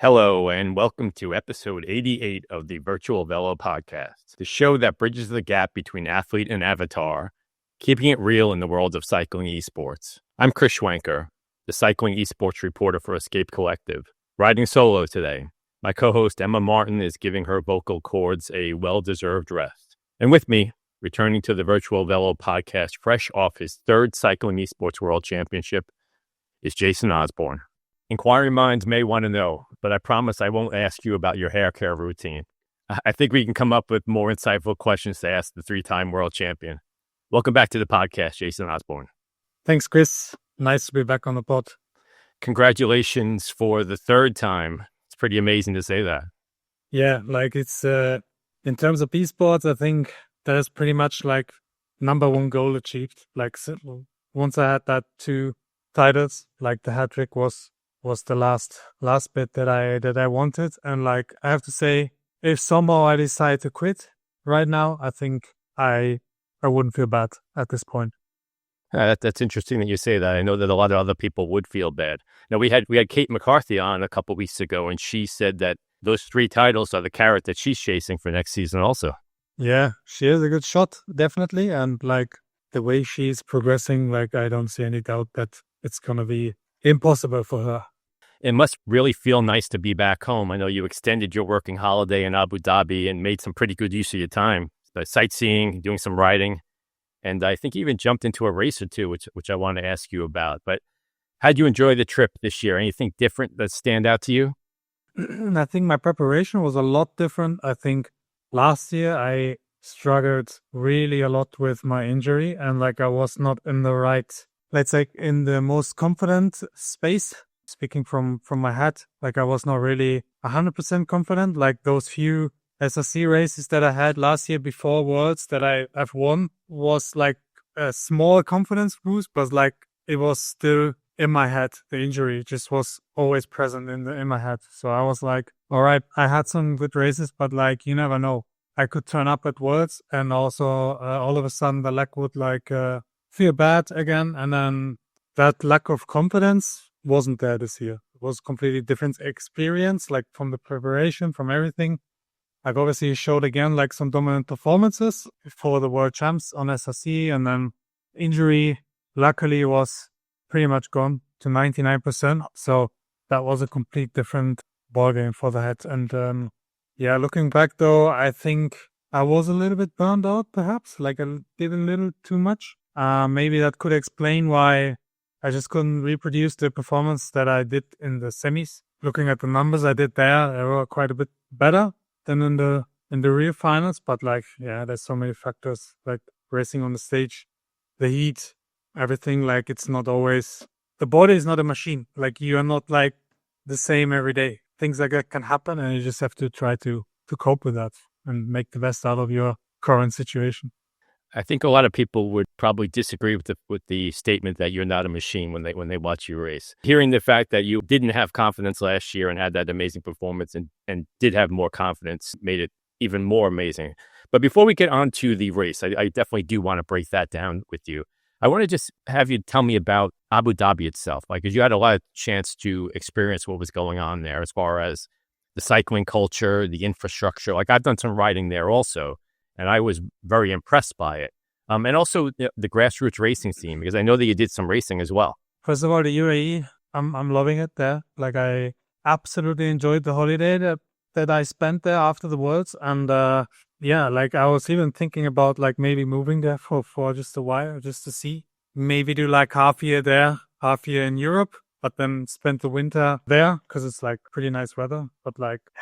Hello, and welcome to episode 88 of the Virtual Velo Podcast, the show that bridges the gap between athlete and avatar, keeping it real in the world of cycling esports. I'm Chris Schwenker, the cycling esports reporter for Escape Collective, riding solo today. My co-host Emma Martin is giving her vocal cords a well-deserved rest. And with me, returning to the Virtual Velo Podcast fresh off his third Cycling Esports World Championship, is Jason Osborne. Inquiring minds may want to know, but I promise I won't ask you about your hair care routine. I think we can come up with more insightful questions to ask the three-time world champion. Welcome back to the podcast, Jason Osborne. Thanks, Chris. Nice to be back on the pod. Congratulations for the third time. It's pretty amazing to say that. Yeah, it's in terms of esports, I think that is pretty much number one goal achieved. Once I had that two titles, the hat trick was the last bit that I wanted. And I have to say, if somehow I decide to quit right now, I think I wouldn't feel bad at this point. That's interesting that you say that. I know that a lot of other people would feel bad. Now, we had Kate McCarthy on a couple weeks ago, and she said that those three titles are the carrot that she's chasing for next season also. Yeah, she is a good shot, definitely. And the way she's progressing, I don't see any doubt that it's going to be impossible for her. It must really feel nice to be back home. I know you extended your working holiday in Abu Dhabi and made some pretty good use of your time, sightseeing, doing some riding. And I think you even jumped into a race or two, which I want to ask you about. But how'd you enjoy the trip this year? Anything different that stand out to you? I think my preparation was a lot different. I think last year I struggled really a lot with my injury, and I was not in the right, let's say, in the most confident space. Speaking from my head, I was not really 100% confident. Those few SRC races that I had last year before Worlds that I've won was a small confidence boost, but it was still in my head. The injury just was always present in my head. So I was all right, I had some good races, but you never know. I could turn up at Worlds and also all of a sudden the leg would feel bad again. And then that lack of confidence wasn't there this year. It was a completely different experience, from the preparation, from everything. I've obviously showed again some dominant performances for the world champs on SRC, and then injury luckily was pretty much gone to 99%. So that was a complete different ballgame for the head. And looking back though, I think I was a little bit burned out perhaps, I did a little too much. Maybe that could explain why I just couldn't reproduce the performance that I did in the semis. Looking at the numbers I did there, they were quite a bit better than in the real finals. But there's so many factors, racing on the stage, the heat, everything. It's not always, the body is not a machine. You are not the same every day. Things like that can happen, and you just have to try to cope with that and make the best out of your current situation. I think a lot of people would probably disagree with the statement that you're not a machine when they watch you race. Hearing the fact that you didn't have confidence last year and had that amazing performance and did have more confidence made it even more amazing. But before we get on to the race, I definitely do want to break that down with you. I want to just have you tell me about Abu Dhabi itself, because you had a lot of chance to experience what was going on there as far as the cycling culture, the infrastructure. I've done some riding there also, and I was very impressed by it. And also the grassroots racing scene, because I know that you did some racing as well. First of all, the UAE, I'm loving it there. I absolutely enjoyed the holiday that I spent there after the Worlds. And I was even thinking about maybe moving there for just a while, just to see. Maybe do half year there, half year in Europe, but then spend the winter there because it's pretty nice weather. But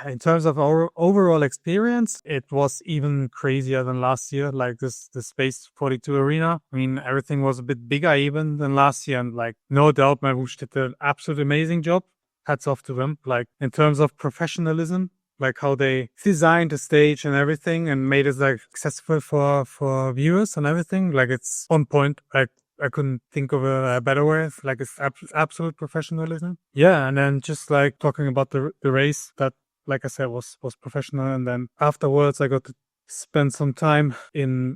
in terms of our overall experience, it was even crazier than last year. The Space 42 arena. I mean, everything was a bit bigger even than last year. And no doubt, Marouche did an absolutely amazing job. Hats off to them. In terms of professionalism, how they designed the stage and everything and made it accessible for viewers and everything. It's on point. I couldn't think of a better way. It's absolute professionalism. Yeah, and then just talking about the race that, I said, was professional. And then afterwards, I got spent some time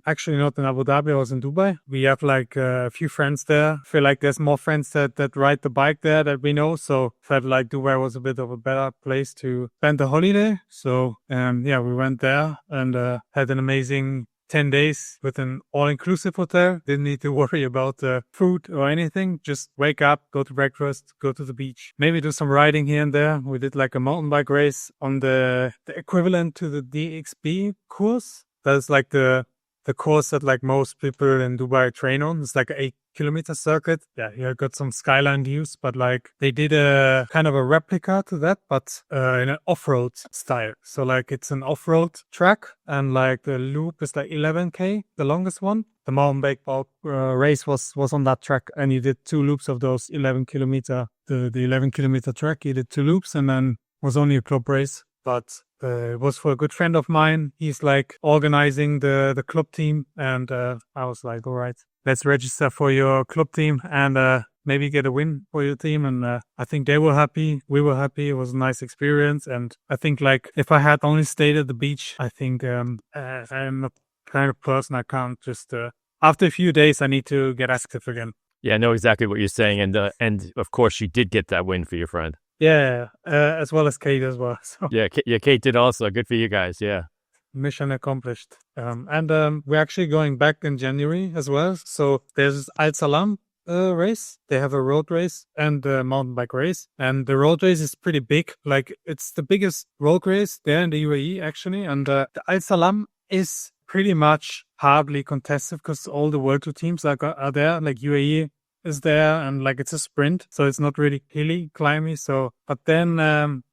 actually not in Abu Dhabi, I was in Dubai. We have like a few friends there. I feel like there's more friends that ride the bike there that we know. So felt like Dubai was a bit of a better place to spend the holiday. So we went there and had an amazing 10 days with an all-inclusive hotel. Didn't need to worry about food or anything. Just wake up, go to breakfast, go to the beach, maybe do some riding here and there. We did like a mountain bike race on the equivalent to the DXB course. That's like the course that like most people in Dubai train on. It's like an 8-kilometer circuit. Yeah, you got some skyline views, but like they did a kind of a replica to that, but in an off-road style. So like it's an off-road track and like the loop is like 11K, the longest one. The mountain bike race was on that track and you did 2 loops of those 11-kilometer, the 11-kilometer track. You did 2 loops and then was only a club race. But it was for a good friend of mine. He's like organizing the club team. And I was like, all right, let's register for your club team and maybe get a win for your team. And I think they were happy. We were happy. It was a nice experience. And I think like if I had only stayed at the beach, I think I'm a kind of person I can't just... after a few days, I need to get active again. Yeah, I know exactly what you're saying. And of course, you did get that win for your friend. Yeah, as well as Kate as well. So. Yeah, Kate did also. Good for you guys, yeah. Mission accomplished. We're actually going back in January as well. So there's Al Salam race. They have a road race and a mountain bike race. And the road race is pretty big. Like it's the biggest road race there in the UAE actually. And the Al Salam is pretty much hardly contested because all the World Tour teams are there. Like UAE is there and like it's a sprint, so it's not really hilly, climby. So, but then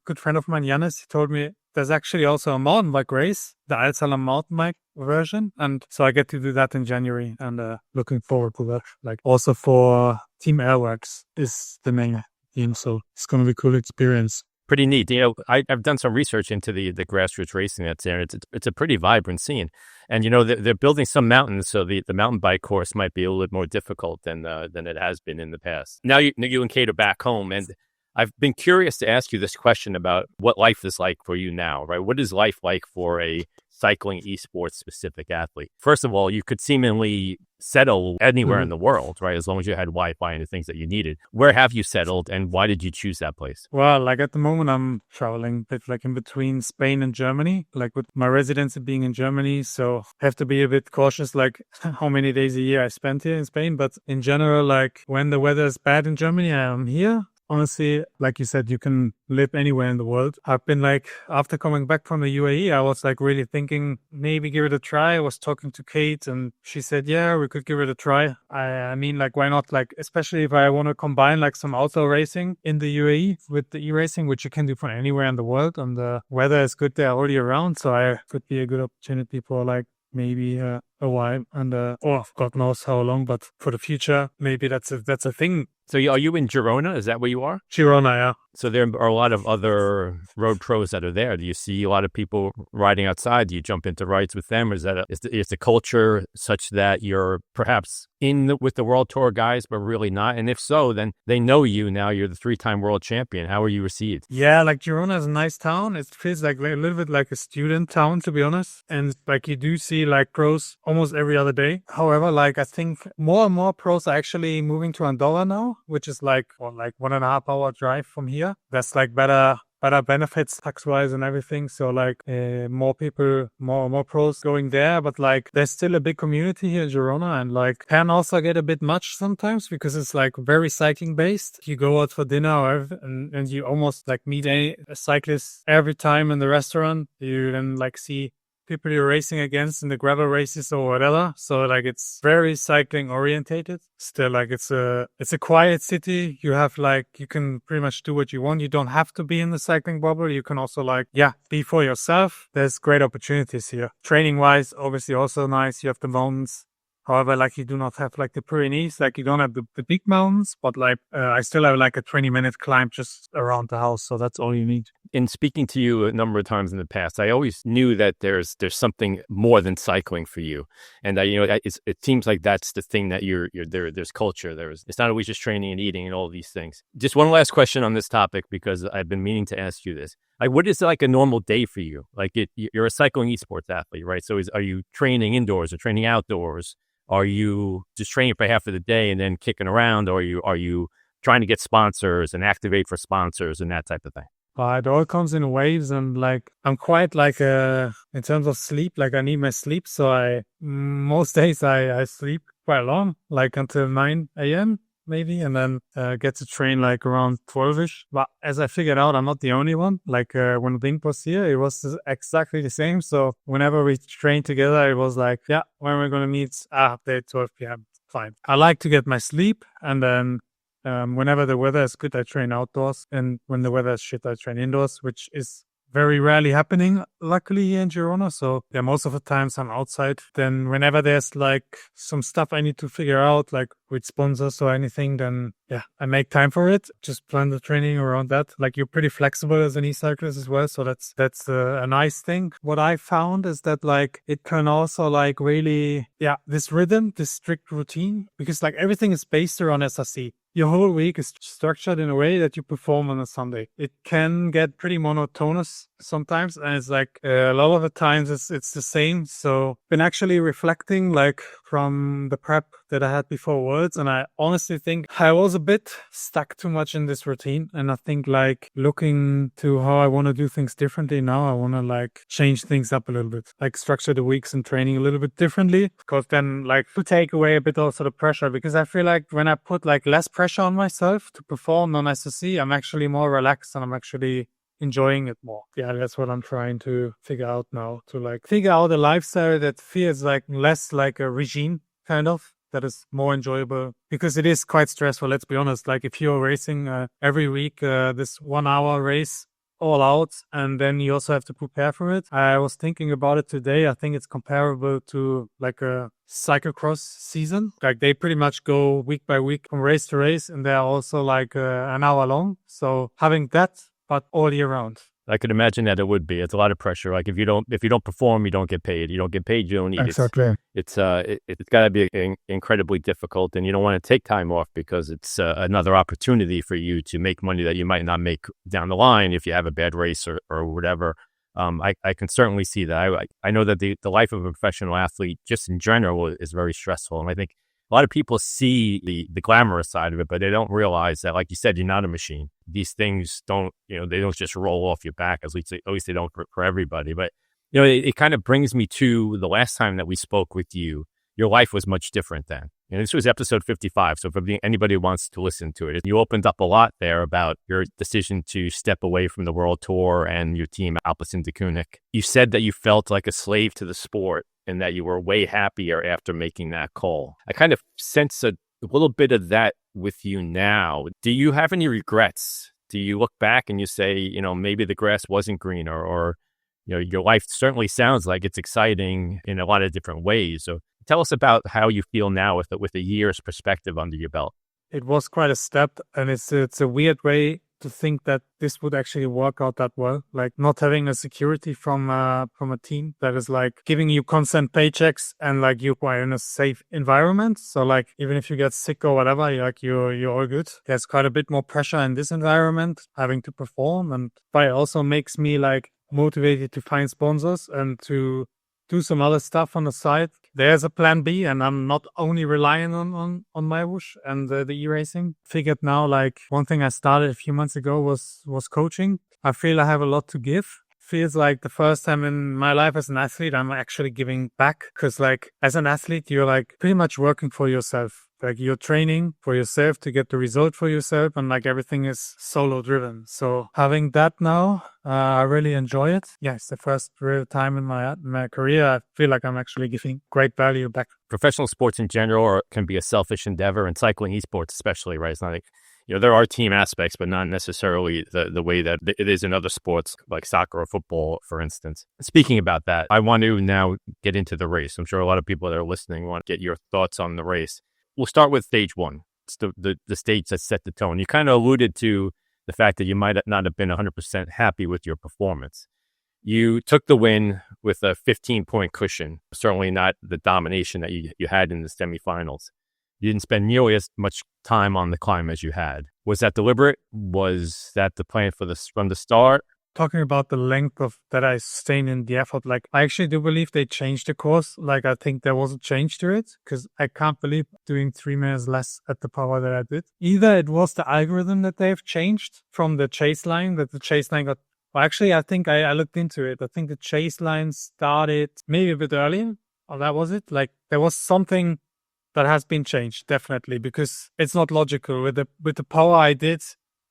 good friend of mine, Yanis, he told me there's actually also a mountain bike race, the Al Salam mountain bike version, and so I get to do that in January and looking forward to that. Like also for Team Airworks is the main team, so it's gonna be a cool experience. Pretty neat. You know, I've done some research into the grassroots racing that's there. It's a pretty vibrant scene. And, you know, they're building some mountains, so the mountain bike course might be a little bit more difficult than it has been in the past. Now you and Kate are back home, and I've been curious to ask you this question about what life is like for you now, right? What is life like for a cycling esports specific athlete? First of all, you could seemingly settle anywhere in the world, right? As long as you had Wi-Fi and the things that you needed. Where have you settled and why did you choose that place? Well, like at the moment, I'm traveling a bit like in between Spain and Germany, like with my residency being in Germany. So I have to be a bit cautious, like how many days a year I spend here in Spain. But in general, like when the weather is bad in Germany, I'm here. Honestly, like you said, you can live anywhere in the world. I've been like, after coming back from the UAE, I was like really thinking, maybe give it a try. I was talking to Kate and she said, yeah, we could give it a try. I mean, like, why not? Like, especially if I want to combine like some outdoor racing in the UAE with the e-racing, which you can do from anywhere in the world. And the weather is good there all year round. So I could be a good opportunity for like maybe a while and or God knows how long, but for the future, maybe that's a thing. So are you in Girona? Is that where you are? Girona, yeah. So there are a lot of other road pros that are there. Do you see a lot of people riding outside? Do you jump into rides with them? Or is the culture such that you're perhaps with the World Tour guys, but really not? And if so, then they know you now. You're the 3-time world champion. How are you received? Yeah, like Girona is a nice town. It feels like a little bit like a student town, to be honest. And like you do see like pros almost every other day. However, like I think more and more pros are actually moving to Andorra now, which is like 1.5 hour drive from here. That's like better benefits tax-wise and everything. So like more people, more pros going there. But like there's still a big community here in Girona and like can also get a bit much sometimes because it's like very cycling based. You go out for dinner and you almost like meet a cyclist every time in the restaurant. You then like see people you're racing against in the gravel races or whatever. So like it's very cycling orientated. Still like it's a quiet city. You have like, you can pretty much do what you want. You don't have to be in the cycling bubble. You can also like, be for yourself. There's great opportunities here. Training wise, obviously also nice. You have the mountains. However, like you do not have like the Pyrenees, like you don't have the big mountains, but like I still have like a 20-minute climb just around the house. So that's all you need. In speaking to you a number of times in the past, I always knew that there's something more than cycling for you. And it seems like that's the thing that you're there. There's culture. It's not always just training and eating and all these things. Just one last question on this topic, because I've been meaning to ask you this. Like, what is like a normal day for you? Like, you're a cycling esports athlete, right? So are you training indoors or training outdoors? Are you just training for half of the day and then kicking around? Or are you trying to get sponsors and activate for sponsors and that type of thing? It all comes in waves, and like I'm quite like in terms of sleep, like I need my sleep. So most days I sleep quite long, like until 9 a.m. maybe, and then get to train like around 12ish. But as I figured out, I'm not the only one. Like when Link was here, it was exactly the same. So whenever we trained together, it was like, yeah, when we're gonna meet, update 12 p.m. Fine. I like to get my sleep, and then whenever the weather is good, I train outdoors. And when the weather is shit, I train indoors, which is very rarely happening, luckily, here in Girona. So yeah, most of the times I'm outside. Then whenever there's like some stuff I need to figure out, like with sponsors or anything, then yeah, I make time for it. Just plan the training around that. Like you're pretty flexible as an e-cyclist as well. So that's a nice thing. What I found is that like it can also like really, yeah, this rhythm, this strict routine, because like everything is based around SRC. Your whole week is structured in a way that you perform on a Sunday. It can get pretty monotonous sometimes, and it's like a lot of the times it's the same. So been actually reflecting like from the prep that I had before Worlds, and I honestly think I was a bit stuck too much in this routine. And I think like looking to how I want to do things differently now, I want to like change things up a little bit, like structure the weeks and training a little bit differently, because then like to take away a bit also the pressure, because I feel like when I put like less pressure on myself to perform on SSC, I'm actually more relaxed and I'm actually enjoying it more. Yeah, that's what I'm trying to figure out now, to like figure out a lifestyle that feels like less like a regime kind of, that is more enjoyable, because it is quite stressful. Let's be honest. Like if you're racing every week, this 1 hour race all out, and then you also have to prepare for it. I was thinking about it today. I think it's comparable to like a cyclocross season. Like they pretty much go week by week from race to race, and they're also like an hour long. So having that, but all year round. I could imagine that it would be. It's a lot of pressure. Like if you don't perform, you don't get paid. You don't get paid, you don't eat. Exactly. It's got to be incredibly difficult, and you don't want to take time off because it's another opportunity for you to make money that you might not make down the line if you have a bad race or whatever. I can certainly see that. I know that the life of a professional athlete just in general is very stressful, and I think a lot of people see the glamorous side of it, but they don't realize that, like you said, you're not a machine. These things don't, they don't just roll off your back. At least they don't for everybody. But, it kind of brings me to the last time that we spoke with you. Your life was much different then. And this was episode 55. So for anybody who wants to listen to it, you opened up a lot there about your decision to step away from the World Tour and your team, Alpecin-Deceuninck. You said that you felt like a slave to the sport, and that you were way happier after making that call. I kind of sense a little bit of that with you now. Do you have any regrets? Do you look back and you say, maybe the grass wasn't greener, or your life certainly sounds like it's exciting in a lot of different ways. So tell us about how you feel now with a year's perspective under your belt. It was quite a step, and it's a weird way to think that this would actually work out that well. Like not having a security from a team that is like giving you constant paychecks, and like you are in a safe environment. So like even if you get sick or whatever, you're all good. There's quite a bit more pressure in this environment, having to perform, but it also makes me like motivated to find sponsors and to do some other stuff on the side. There's a plan B, and I'm not only relying on my whoosh and the e-racing. Figured now, like one thing I started a few months ago was coaching. I feel I have a lot to give. Feels like the first time in my life as an athlete, I'm actually giving back, because like as an athlete, you're like pretty much working for yourself. Like you're training for yourself to get the result for yourself, and like everything is solo driven. So having that now, I really enjoy it. Yeah, it's the first real time in my career I feel like I'm actually giving great value back. Professional sports in general can be a selfish endeavor, and cycling esports especially, right? It's not like, there are team aspects, but not necessarily the way that it is in other sports like soccer or football, for instance. Speaking about that, I want to now get into the race. I'm sure a lot of people that are listening want to get your thoughts on the race. We'll start with stage one. It's the stage that set the tone. You kind of alluded to the fact that you might not have been 100% happy with your performance. You took the win with a 15-point cushion, certainly not the domination that you had in the semifinals. You didn't spend nearly as much time on the climb as you had. Was that deliberate? Was that the plan from the start? talking about the length of that I sustain in the effort, like I actually do believe they changed the course. Like I think there was a change to it because I can't believe doing 3 minutes less at the power that I did. Either it was the algorithm that they've changed from the chase line, that the chase line got. Well, actually, I think I looked into it. I think the chase line started maybe a bit earlier. Or that was it. Like there was something that has been changed, definitely, because it's not logical. With the power I did,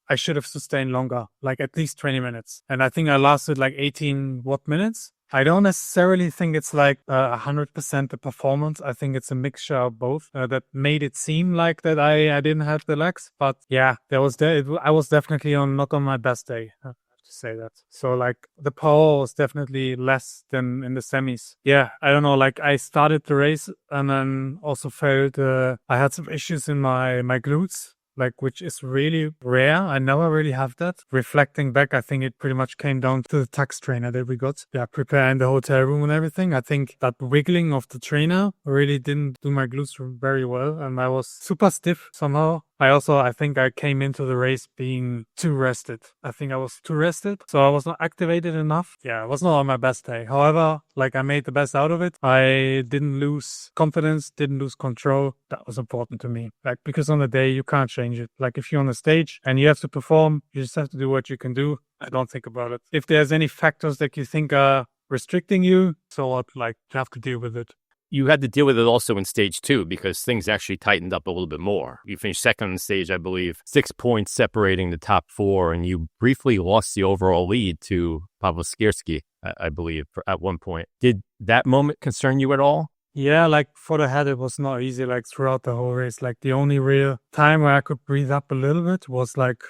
I should have sustained longer, like at least 20 minutes. And I think I lasted like 18 minutes. I don't necessarily think it's like 100% the performance. I think it's a mixture of both that made it seem like that I didn't have the legs. But yeah, I was definitely not on my best day. I have to say that. So like the power was definitely less than in the semis. Yeah, I don't know. Like I started the race and then also felt I had some issues in my glutes. Like, which is really rare. I never really have that. Reflecting back, I think it pretty much came down to the tax trainer that we got. Yeah, preparing the hotel room and everything. I think that wiggling of the trainer really didn't do my glutes very well. And I was super stiff somehow. I think I came into the race being too rested. I think I was too rested. So I was not activated enough. Yeah, I was not on my best day. However, like I made the best out of it. I didn't lose confidence, didn't lose control. That was important to me. Like, because on the day you can't change it. Like if you're on the stage and you have to perform, you just have to do what you can do. I don't think about it. If there's any factors that you think are restricting you, so what, like you have to deal with it. You had to deal with it also in stage 2 because things actually tightened up a little bit more. You finished second on stage, I believe, 6 points separating the top 4, and you briefly lost the overall lead to Pavel Skierski, I believe, at one point. Did that moment concern you at all? Yeah, like for the head, it was not easy, like throughout the whole race. Like the only real time where I could breathe up a little bit was like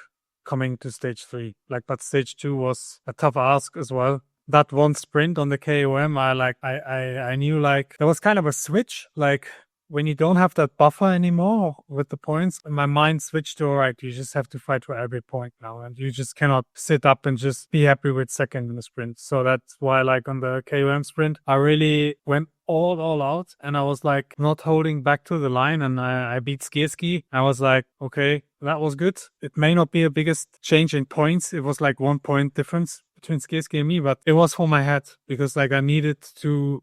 coming to stage 3. Like, but stage 2 was a tough ask as well. That one sprint on the KOM, I knew like there was kind of a switch, like when you don't have that buffer anymore with the points, my mind switched to, all right, you just have to fight for every point now. And you just cannot sit up and just be happy with second in the sprint. So that's why like on the KOM sprint, I really went all out and I was like not holding back to the line and I beat Skierski. I was like, okay, that was good. It may not be a biggest change in points. It was like 1 point difference between Skierski and me, but it was for my head because like I needed to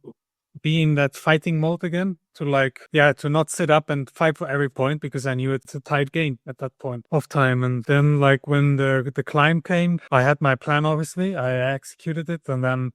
be in that fighting mode again to like, yeah, to not sit up and fight for every point because I knew it's a tight game at that point of time. And then like when the climb came, I had my plan, obviously. I executed it. And then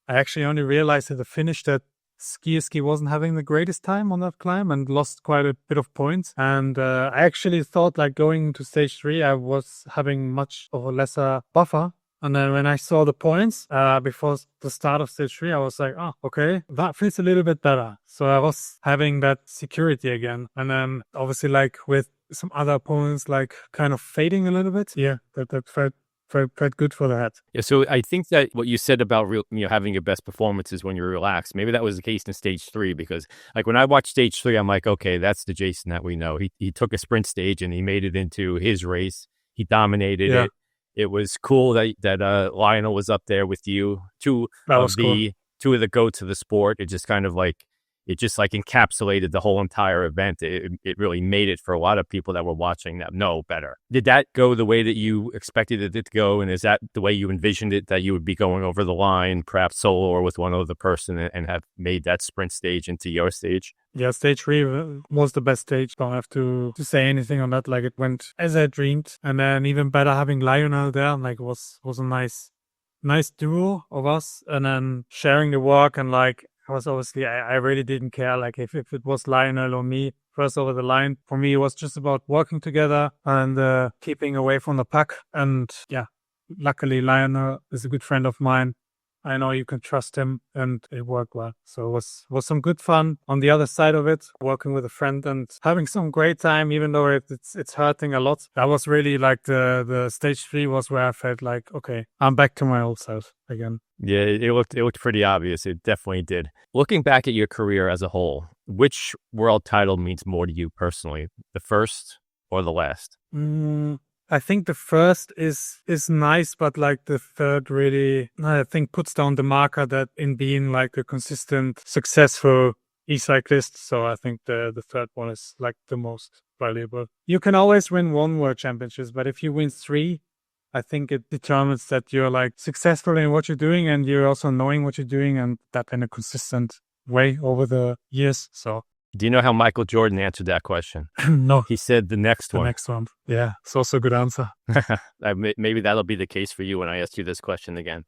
I actually only realized at the finish that Skierski wasn't having the greatest time on that climb and lost quite a bit of points. And I actually thought like going to stage 3, I was having much of a lesser buffer. And then when I saw the points before the start of stage 3, I was like, oh, okay, that feels a little bit better. So I was having that security again. And then obviously like with some other opponents, like kind of fading a little bit. Yeah, that felt good for the head. Yeah, so I think that what you said about having your best performances when you're relaxed, maybe that was the case in stage 3 because like when I watched stage 3, I'm like, okay, that's the Jason that we know. He took a sprint stage and he made it into his race. He dominated it. It was cool that Lionel was up there with you. Two of the goats of the sport. It just kind of like encapsulated the whole entire event. It really made it for a lot of people that were watching that know better. Did that go the way that you expected it to go? And is that the way you envisioned it, that you would be going over the line, perhaps solo or with one other person and have made that sprint stage into your stage? Yeah, stage 3 was the best stage. Don't have to say anything on that. Like it went as I dreamed. And then even better having Lionel there, like was a nice duo of us. And then sharing the work and like, I was obviously, I really didn't care like if it was Lionel or me first over the line. For me, it was just about working together and keeping away from the pack. And yeah, luckily Lionel is a good friend of mine. I know you can trust him and it worked well. So it was some good fun on the other side of it, working with a friend and having some great time, even though it's hurting a lot. That was really like the stage 3 was where I felt like, okay, I'm back to my old self again. Yeah, it looked pretty obvious. It definitely did. Looking back at your career as a whole, which world title means more to you personally, the first or the last? I think the first is nice, but like the third really, I think, puts down the marker that in being like a consistent, successful e-cyclist. So I think the third one is like the most valuable. You can always win one world championships, but if you win 3, I think it determines that you're like successful in what you're doing and you're also knowing what you're doing, and that in a consistent way over the years. So Do you know how Michael Jordan answered that question? no, He said the next the one. next one. Yeah, it's also a good answer. Maybe that'll be the case for you when I ask you this question again.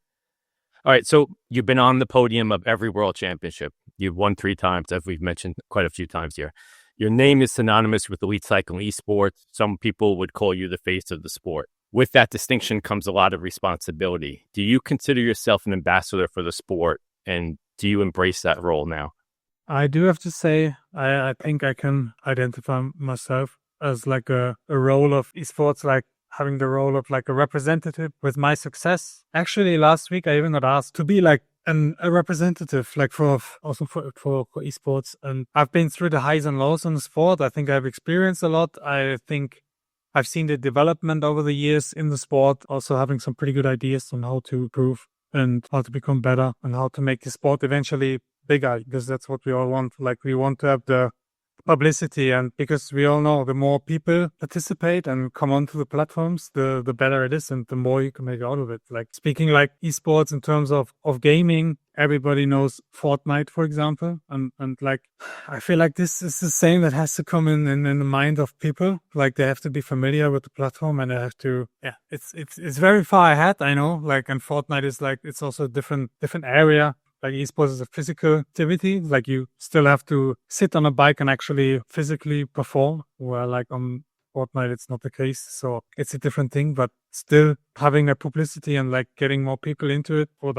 All right, so you've been on the podium of every world championship. You've won 3 times, as we've mentioned quite a few times here. Your name is synonymous with elite cycling esports. Some people would call you the face of the sport. With that distinction comes a lot of responsibility. Do you consider yourself an ambassador for the sport, and do you embrace that role now? I do have to say, I think I can identify myself as like a role of esports, like having the role of like a representative with my success. Actually, last week I even got asked to be like a representative, like for esports. And I've been through the highs and lows in the sport. I think I've experienced a lot. I think I've seen the development over the years in the sport, also having some pretty good ideas on how to improve and how to become better and how to make the sport eventually bigger, because that's what we all want. Like, we want to have the publicity, and because we all know the more people participate and come onto the platforms, the better it is and the more you can make out of it. Like, speaking like esports in terms of gaming, everybody knows Fortnite, for example, and like I feel like this is the same that has to come in the mind of people. Like, they have to be familiar with the platform, and they have to it's very far ahead, I know, like, and Fortnite is like, it's also a different area. Like, esports is a physical activity. Like, you still have to sit on a bike and actually physically perform, where like on Fortnite, it's not the case. So it's a different thing, but still having that publicity and like getting more people into it, what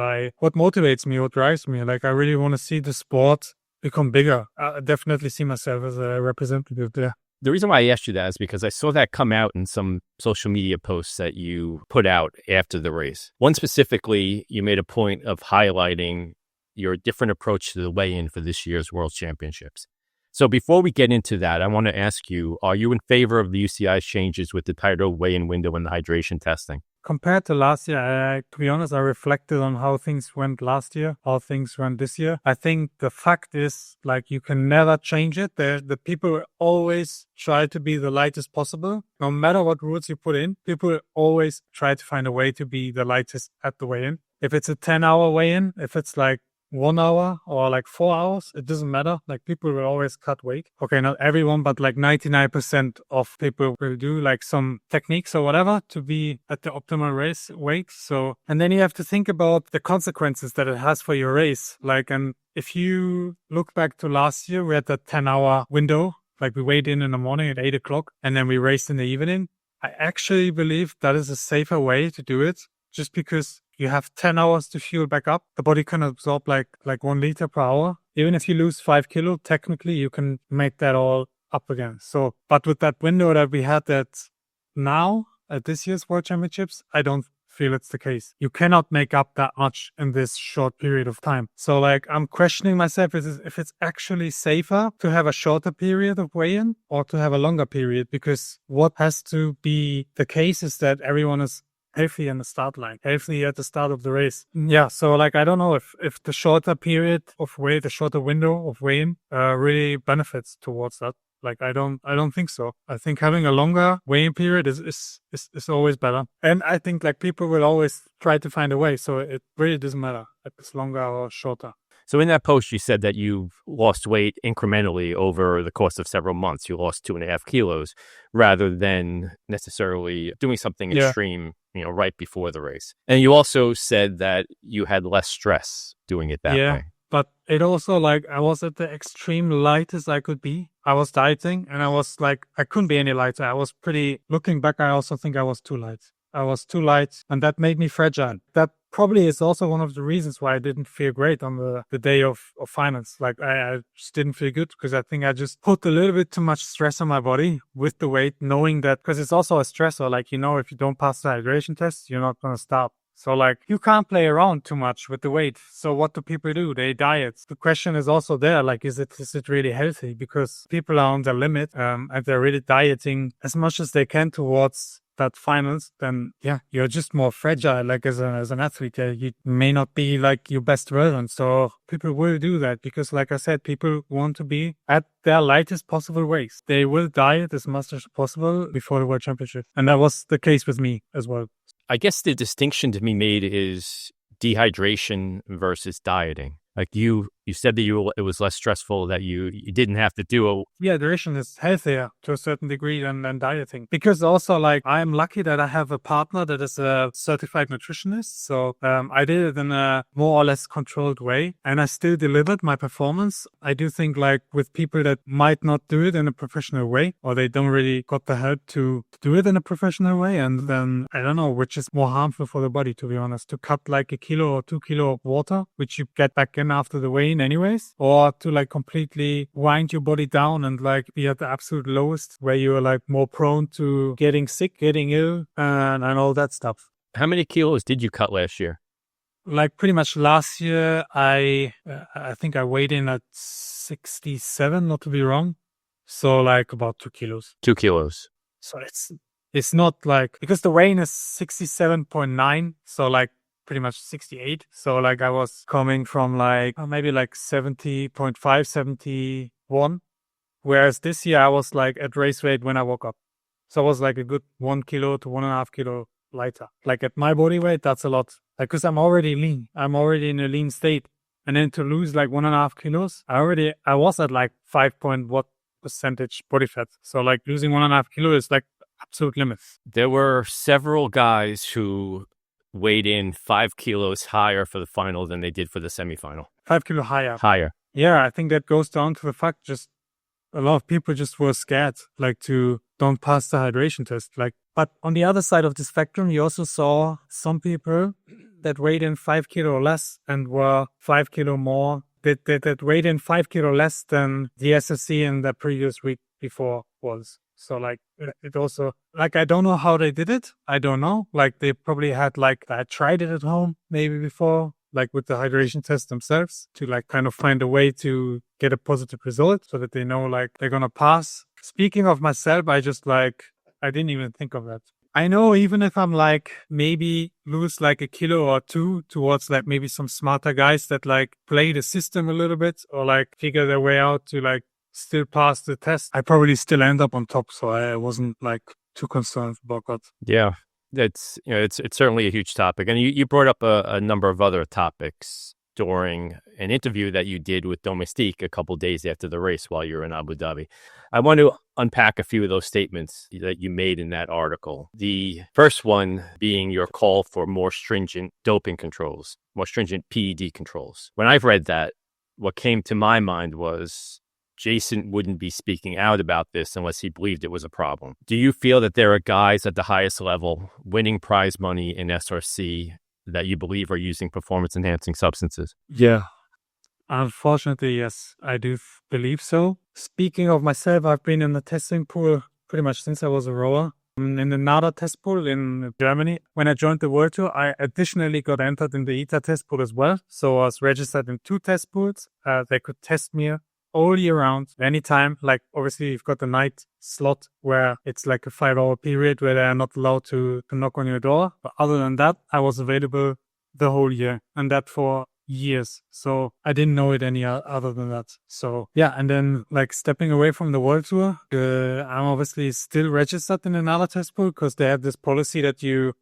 motivates me, what drives me. Like, I really want to see the sport become bigger. I definitely see myself as a representative there. The reason why I asked you that is because I saw that come out in some social media posts that you put out after the race. One specifically, you made a point of highlighting your different approach to the weigh-in for this year's World Championships. So before we get into that, I want to ask you, are you in favor of the UCI's changes with the tighter weigh-in window and the hydration testing? Compared to last year, to be honest, I reflected on how things went last year, how things went this year. I think the fact is, like, you can never change it. The people always try to be the lightest possible. No matter what rules you put in, people always try to find a way to be the lightest at the weigh-in. If it's a 10-hour weigh-in, if it's like 1 hour or like 4 hours, it doesn't matter. Like, people will always cut weight. Okay, not everyone, but like 99% of people will do like some techniques or whatever to be at the optimal race weight. So, and then you have to think about the consequences that it has for your race. Like, and if you look back to last year, we had that 10-hour window. Like, we weighed in the morning at 8 o'clock and then we raced in the evening. I actually believe that is a safer way to do it, just because you have 10 hours to fuel back up. The body can absorb like 1 liter per hour. Even if you lose 5 kilo, technically you can make that all up again. So, but with that window that we had that now at this year's World Championships, I don't feel it's the case. You cannot make up that much in this short period of time. So like, I'm questioning myself if it's actually safer to have a shorter period of weigh-in or to have a longer period, because what has to be the case is that everyone is healthy in the start line, healthy at the start of the race. Yeah, so like, I don't know if the shorter period of the shorter window of weigh-in really benefits towards that. Like, I don't think so. I think having a longer weigh-in period is always better. And I think like people will always try to find a way. So it really doesn't matter if it's longer or shorter. So in that post, you said that you've lost weight incrementally over the course of several months. You lost 2.5 kilos rather than necessarily doing something extreme, right before the race. And you also said that you had less stress doing it that way. But it also, like, I was at the extreme lightest I could be. I was dieting and I was like, I couldn't be any lighter. I was looking back, I also think I was too light. I was too light, and that made me fragile. That probably is also one of the reasons why I didn't feel great on the day of finals. Like, I just didn't feel good because I think I just put a little bit too much stress on my body with the weight, knowing that, because it's also a stressor. Like, if you don't pass the hydration test, you're not going to stop. So like, you can't play around too much with the weight. So what do people do? They diet. The question is also there, like, is it really healthy? Because people are on their limit and they're really dieting as much as they can towards that finals, then you're just more fragile. Like, as an athlete, you may not be like your best version. So people will do that because, like I said, people want to be at their lightest possible weight. They will diet as much as possible before the World Championship. And that was the case with me as well. I guess the distinction to be made is dehydration versus dieting. Like you said that it was less stressful, that you didn't have to do Yeah, duration is healthier to a certain degree than dieting. Because also, like, I'm lucky that I have a partner that is a certified nutritionist. So I did it in a more or less controlled way, and I still delivered my performance. I do think, like, with people that might not do it in a professional way, or they don't really got the help to do it in a professional way, and then I don't know, which is more harmful for the body, to be honest, to cut like 1 kilo or 2 kilo of water, which you get back in after the weigh-in anyways, or to like completely wind your body down and like be at the absolute lowest where you're like more prone to getting sick, getting ill, and all that stuff. How many kilos did you cut last year? Like pretty much last year, I think I weighed in at 67, not to be wrong. So like about 2 kilos. 2 kilos. So it's not like, because the weigh-in is 67.9. So like pretty much 68. So like I was coming from like maybe like 70.5, 71. Whereas this year I was like at race weight when I woke up. So I was like a good 1 kilo to 1.5 kilo lighter. Like at my body weight, that's a lot. Like, cause I'm already lean. I'm already in a lean state. And then to lose like 1.5 kilos, I was at like 5% body fat. So like losing 1.5 kilo is like absolute limit. There were several guys who weighed in 5 kilos higher for the final than they did for the semifinal. 5 kilo higher. Higher. Yeah, I think that goes down to the fact just a lot of people just were scared, like to don't pass the hydration test. Like, but on the other side of the spectrum, you also saw some people that weighed in 5 kilo or less and were 5 kilo more. That weighed in 5 kilo less than the SSC in the previous week before was. So like it also, like, I don't know how they did it. I don't know. Like they probably had like, I tried it at home maybe before, like with the hydration test themselves, to like kind of find a way to get a positive result so that they know like they're going to pass. Speaking of myself, I didn't even think of that. I know even if I'm like maybe lose like 1 kilo or 2 towards like maybe some smarter guys that like play the system a little bit or like figure their way out to like still pass the test, I probably still end up on top. So I wasn't like too concerned about that. Yeah, it's certainly a huge topic. And you brought up a number of other topics during an interview that you did with Domestique a couple of days after the race while you were in Abu Dhabi. I want to unpack a few of those statements that you made in that article. The first one being your call for more stringent doping controls, more stringent PED controls. When I've read that, what came to my mind was Jason wouldn't be speaking out about this unless he believed it was a problem. Do you feel that there are guys at the highest level winning prize money in SRC that you believe are using performance-enhancing substances? Yeah. Unfortunately, yes, I do believe so. Speaking of myself, I've been in the testing pool pretty much since I was a rower. In the NADA test pool in Germany. When I joined the World Tour, I additionally got entered in the ITA test pool as well. So I was registered in 2 test pools. They could test me all year round, anytime. Like, obviously, you've got the night slot where it's like a 5-hour period where they are not allowed to knock on your door. But other than that, I was available the whole year, and that for years. So I didn't know it any other than that. So yeah, and then like stepping away from the World Tour, I'm obviously still registered in another test pool because they have this policy that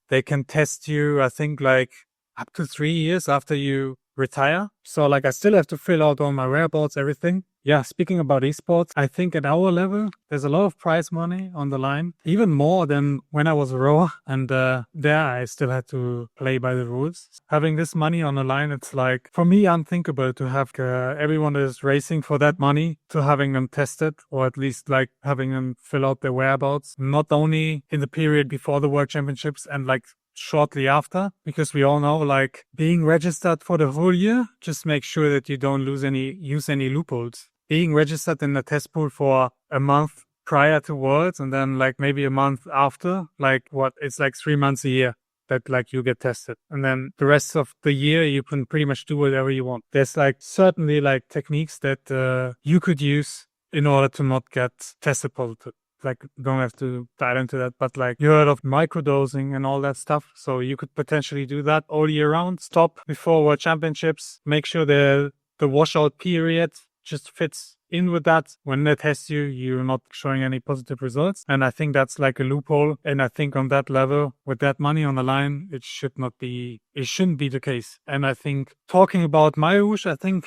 they can test you, I think, like up to 3 years after you retire. So like I still have to fill out all my whereabouts, everything. Yeah, speaking about esports, I think at our level, there's a lot of prize money on the line, even more than when I was a rower. And there I still had to play by the rules. Having this money on the line, it's like, for me, unthinkable to have everyone that is racing for that money to having them tested, or at least like having them fill out their whereabouts, not only in the period before the World Championships and like shortly after, because we all know like being registered for the whole year, just make sure that you don't use any loopholes. Being registered in the test pool for a month prior to Worlds and then like maybe a month after, like it's like 3 months a year that like you get tested. And then the rest of the year, you can pretty much do whatever you want. There's like certainly like techniques that you could use in order to not get tested positive. Like, don't have to dive into that, but like you heard of microdosing and all that stuff. So you could potentially do that all year round. Stop before World Championships. Make sure the washout period just fits in with that. When they test you, you're not showing any positive results. And I think that's like a loophole. And I think on that level, with that money on the line, it shouldn't be the case. And I think talking about Mayush, I think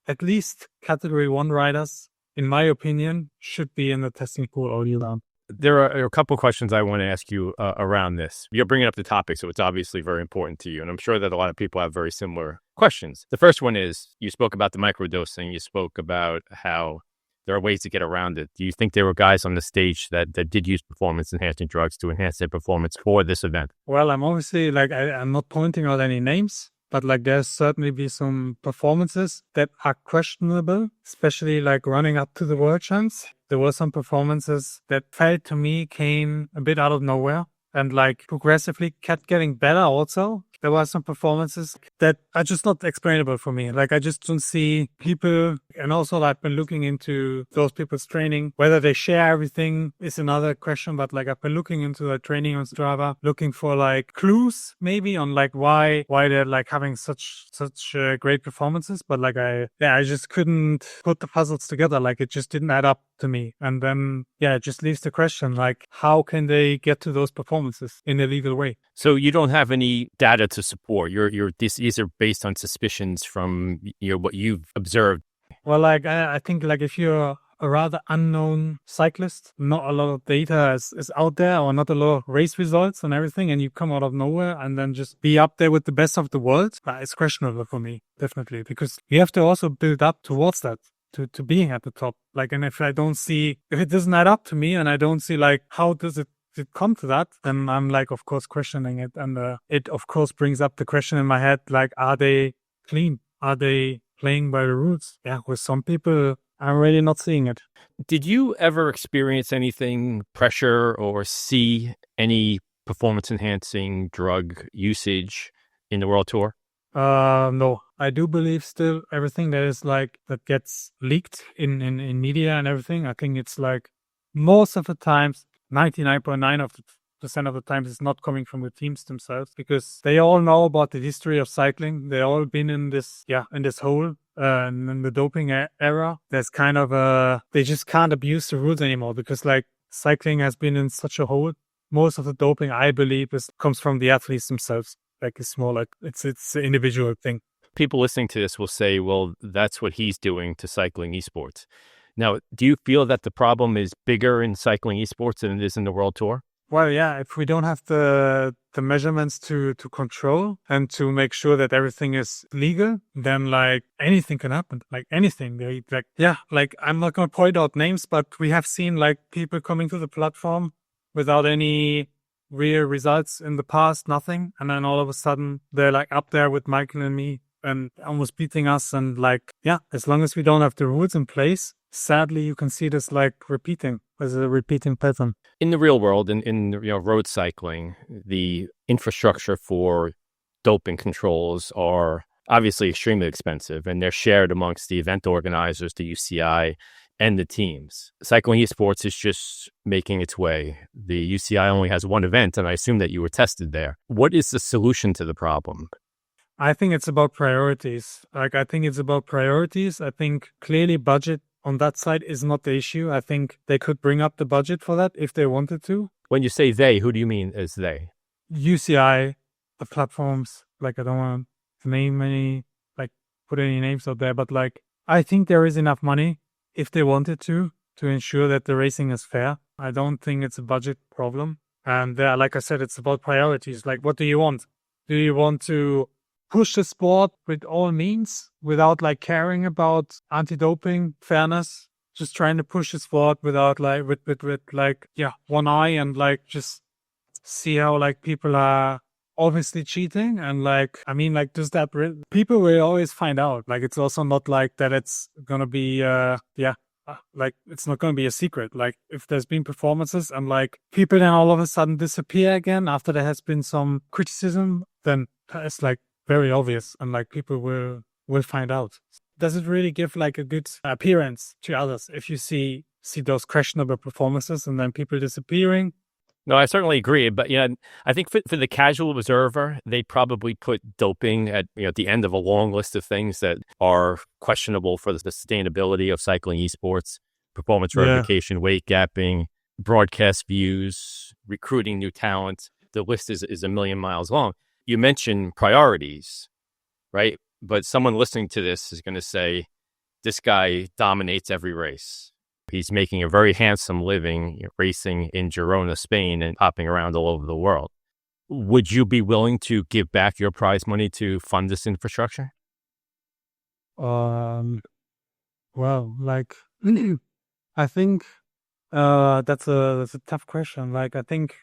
at least category 1 riders, in my opinion, should be in the testing pool all year round. There are a couple of questions I want to ask you around this. You're bringing up the topic, so it's obviously very important to you. And I'm sure that a lot of people have very similar questions. The first one is, you spoke about the microdosing. You spoke about how there are ways to get around it. Do you think there were guys on the stage that did use performance-enhancing drugs to enhance their performance for this event? Well, I'm obviously, I'm not pointing out any names, but there's certainly be some performances that are questionable, especially running up to the World Champs. There were some performances that felt to me came a bit out of nowhere and progressively kept getting better also. There were some performances that are just not explainable for me. I just don't see people, and also I've been looking into those people's training. Whether they share everything is another question, but I've been looking into their training on Strava, looking for clues maybe on why they're having such great performances. But I just couldn't put the puzzles together. It just didn't add up to me. And then, it just leaves the question, how can they get to those performances in a legal way? So you don't have any data to support. These are based on suspicions from what you've observed. Well, I think if you're a rather unknown cyclist, not a lot of data is out there, or not a lot of race results and everything, and you come out of nowhere and then just be up there with the best of the world, it's questionable for me, definitely, because you have to also build up towards that. To being at the top. And if it doesn't add up to me, and I don't see how does it come to that, then I'm of course questioning it. And it of course brings up the question in my head, are they clean? Are they playing by the rules? Yeah, with some people, I'm really not seeing it. Did you ever experience anything, pressure, or see any performance enhancing drug usage in the World Tour? No, I do believe still everything that is that gets leaked in media and everything. I think it's most of the times, 99.9% of the times, it's not coming from the teams themselves, because they all know about the history of cycling. They all been in this hole. In the doping era, there's kind of they just can't abuse the rules anymore, because cycling has been in such a hole. Most of the doping, I believe, comes from the athletes themselves. It's more it's an individual thing. People listening to this will say, well, that's what he's doing to cycling esports. Now, do you feel that the problem is bigger in cycling esports than it is in the World Tour? Well, yeah, if we don't have the measurements to control and to make sure that everything is legal, then anything can happen. Anything. I'm not going to point out names, but we have seen people coming to the platform without any real results in the past, nothing. And then all of a sudden they're up there with Michael and me and almost beating us. And as long as we don't have the rules in place, sadly, you can see this repeating as a repeating pattern. In the real world, in road cycling, the infrastructure for doping controls are obviously extremely expensive, and they're shared amongst the event organizers, the UCI, and the teams. Cycling esports is just making its way. The UCI only has one event, and I assume that you were tested there. What is the solution to the problem? I think it's about priorities. I think clearly budget on that side is not the issue. I think they could bring up the budget for that if they wanted to. When you say they, who do you mean as they? UCI, the platforms. I don't want to name any, put any names out there, but I think there is enough money if they wanted to ensure that the racing is fair. I don't think it's a budget problem. And like I said, it's about priorities. What do you want? Do you want to push the sport with all means without caring about anti-doping fairness, just trying to push the sport without with one eye, and just see how people are obviously cheating? And does that people will always find out. It's also not that it's gonna be it's not gonna be a secret. If there's been performances and people then all of a sudden disappear again after there has been some criticism, then it's very obvious, and people will find out. Does it really give a good appearance to others if you see those questionable performances and then people disappearing? No, I certainly agree. But, I think for the casual observer, they probably put doping at the end of a long list of things that are questionable for the sustainability of cycling esports, performance Yeah. verification, weight gapping, broadcast views, recruiting new talent. The list is a million miles long. You mentioned priorities, right? But someone listening to this is going to say, this guy dominates every race. He's making a very handsome living racing in Girona, Spain, and hopping around all over the world. Would you be willing to give back your prize money to fund this infrastructure? Well, like I think that's a tough question. Like I think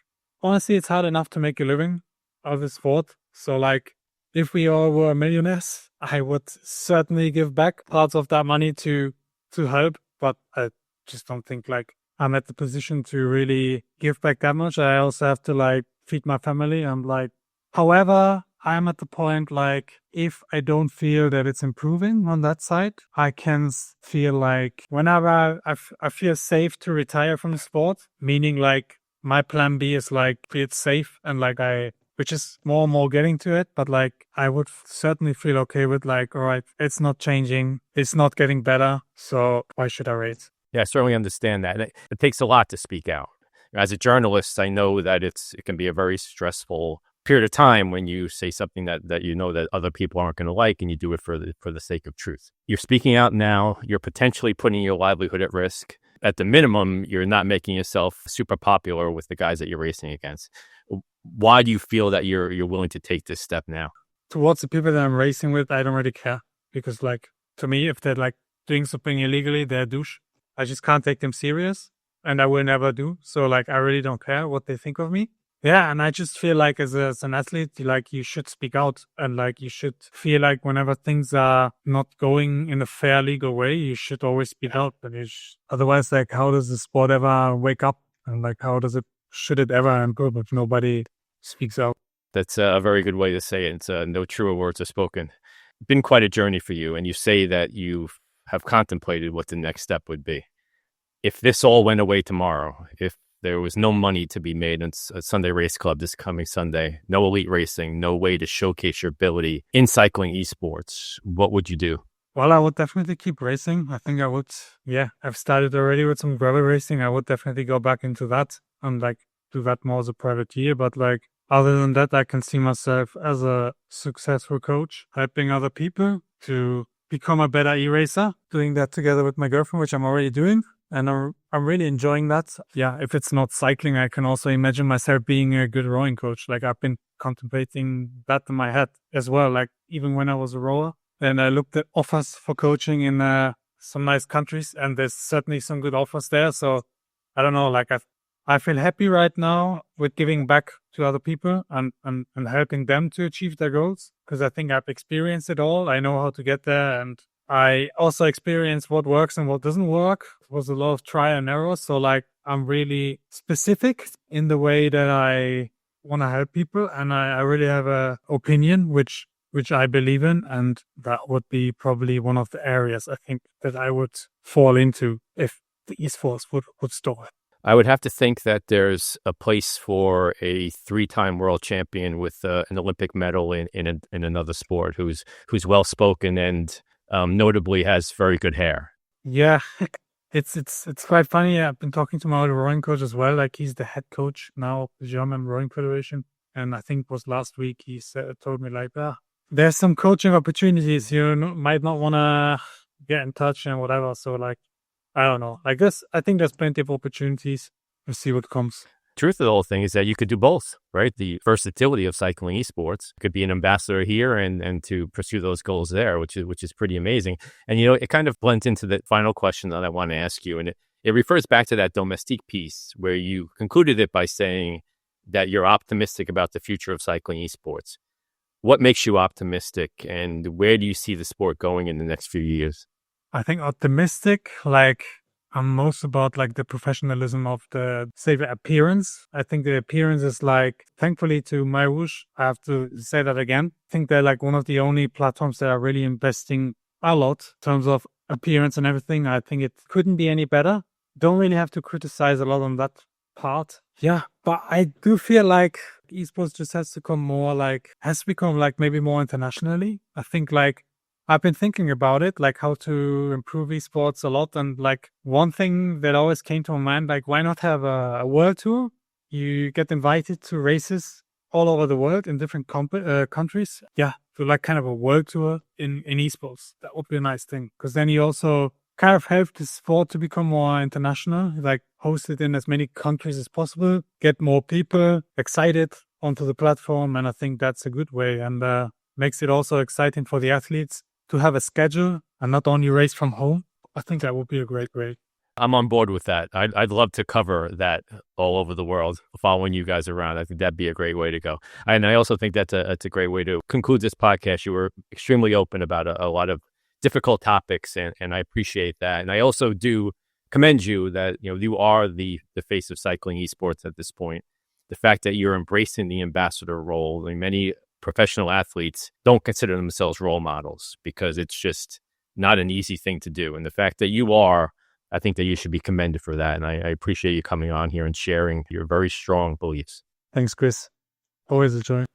honestly, it's hard enough to make a living out of this sport. So like, if we all were millionaires, I would certainly give back parts of that money to help. But I just don't think like I'm at the position to really give back that much. I also have to like feed my family. I'm like, however, I'm at the point like if I don't feel that it's improving on that side, I can feel like whenever I feel safe to retire from the sport, meaning like my plan B is like feel safe and like which is more and more getting to it, but like I would certainly feel okay with like, all right, it's not changing, it's not getting better, so why should I race? Yeah, I certainly understand that. It takes a lot to speak out. As a journalist, I know that it can be a very stressful period of time when you say something that you know that other people aren't going to like, and you do it for the sake of truth. You're speaking out now. You're potentially putting your livelihood at risk. At the minimum, you're not making yourself super popular with the guys that you're racing against. Why do you feel that you're willing to take this step now? Towards the people that I'm racing with, I don't really care because like to me, if they're like doing something illegally, they're a douche. I just can't take them serious, and I will never do. So like, I really don't care what they think of me. Yeah, and I just feel like as an athlete, like you should speak out and like you should feel like whenever things are not going in a fair legal way, you should always speak out. And otherwise, like how does the sport ever wake up? And like should it ever improve if nobody speaks out? That's a very good way to say it. It's no truer words are spoken. Been quite a journey for you, and you say that you have contemplated what the next step would be. If this all went away tomorrow, if there was no money to be made in a Sunday Race Club this coming Sunday, no elite racing, no way to showcase your ability in cycling esports, what would you do? Well, I would definitely keep racing. I think I would. Yeah, I've started already with some gravel racing. I would definitely go back into that and like do that more as a privateer. But like other than that, I can see myself as a successful coach, helping other people to become a better e-racer, doing that together with my girlfriend, which I'm already doing. And I'm really enjoying that. Yeah, if it's not cycling, I can also imagine myself being a good rowing coach. Like I've been contemplating that in my head as well. Like even when I was a rower, and I looked at offers for coaching in some nice countries, and there's certainly some good offers there. So I don't know, like I feel happy right now with giving back to other people and helping them to achieve their goals, because I think I've experienced it all. I know how to get there, and I also experienced what works and what doesn't work. It was a lot of trial and error. So like I'm really specific in the way that I want to help people, and I really have a opinion which I believe in, and that would be probably one of the areas I think that I would fall into if the esports would stall. I would have to think that there's a place for a 3-time world champion with an Olympic medal in another sport who's well spoken and notably has very good hair. Yeah, it's quite funny. I've been talking to my other rowing coach as well. Like he's the head coach now of the German Rowing Federation, and I think it was last week he told me like, there's some coaching opportunities. You might not want to get in touch and whatever. So like, I don't know. Like this, I think there's plenty of opportunities. We'll see what comes. Truth of the whole thing is that you could do both, right? The versatility of cycling esports could be an ambassador here and to pursue those goals there, which is pretty amazing. And it kind of blends into the final question that I want to ask you, and it refers back to that Domestique piece where you concluded it by saying that you're optimistic about the future of cycling esports. What makes you optimistic, and where do you see the sport going in the next few years? I think optimistic, like I'm most about like the professionalism of the appearance. I think the appearance is like, thankfully to Myrouge, I have to say that again. I think they're like one of the only platforms that are really investing a lot in terms of appearance and everything. I think it couldn't be any better. Don't really have to criticize a lot on that part. Yeah, but I do feel like esports just has to become maybe more internationally. I think I've been thinking about it, like how to improve esports a lot. And like one thing that always came to my mind, like why not have a world tour? You get invited to races all over the world in different countries. Yeah, so like kind of a world tour in esports. That would be a nice thing, because then you also kind of help the sport to become more international, like host it in as many countries as possible, get more people excited onto the platform. And I think that's a good way, and makes it also exciting for the athletes to have a schedule and not only race from home. I think that would be a great way. I'm on board with that. I'd love to cover that all over the world, following you guys around. I think that'd be a great way to go. And I also think that's a great way to conclude this podcast. You were extremely open about a lot of difficult topics, and I appreciate that. And I also do commend you that you are the face of cycling esports at this point. The fact that you're embracing the ambassador role. I mean, many professional athletes don't consider themselves role models because it's just not an easy thing to do. And the fact that you are, I think that you should be commended for that. And I appreciate you coming on here and sharing your very strong beliefs. Thanks, Chris. Always a joy.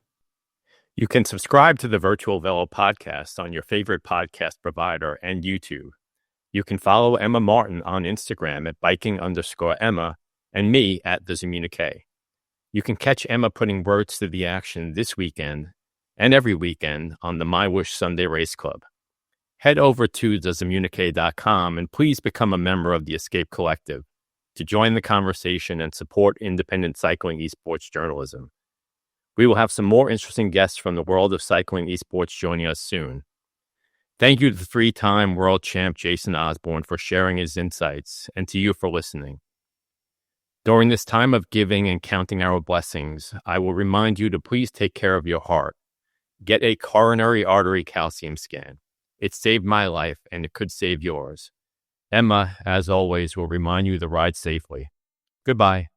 You can subscribe to the Virtual Velo Podcast on your favorite podcast provider and YouTube. You can follow Emma Martin on Instagram at biking_Emma and me at the Zamunica. You can catch Emma putting words to the action this weekend and every weekend on the My Wish Sunday Race Club. Head over to thezamunica.com and please become a member of the Escape Collective to join the conversation and support independent cycling esports journalism. We will have some more interesting guests from the world of cycling esports joining us soon. Thank you to the 3-time world champ Jason Osborne for sharing his insights, and to you for listening. During this time of giving and counting our blessings, I will remind you to please take care of your heart. Get a coronary artery calcium scan. It saved my life, and it could save yours. Emma, as always, will remind you to ride safely. Goodbye.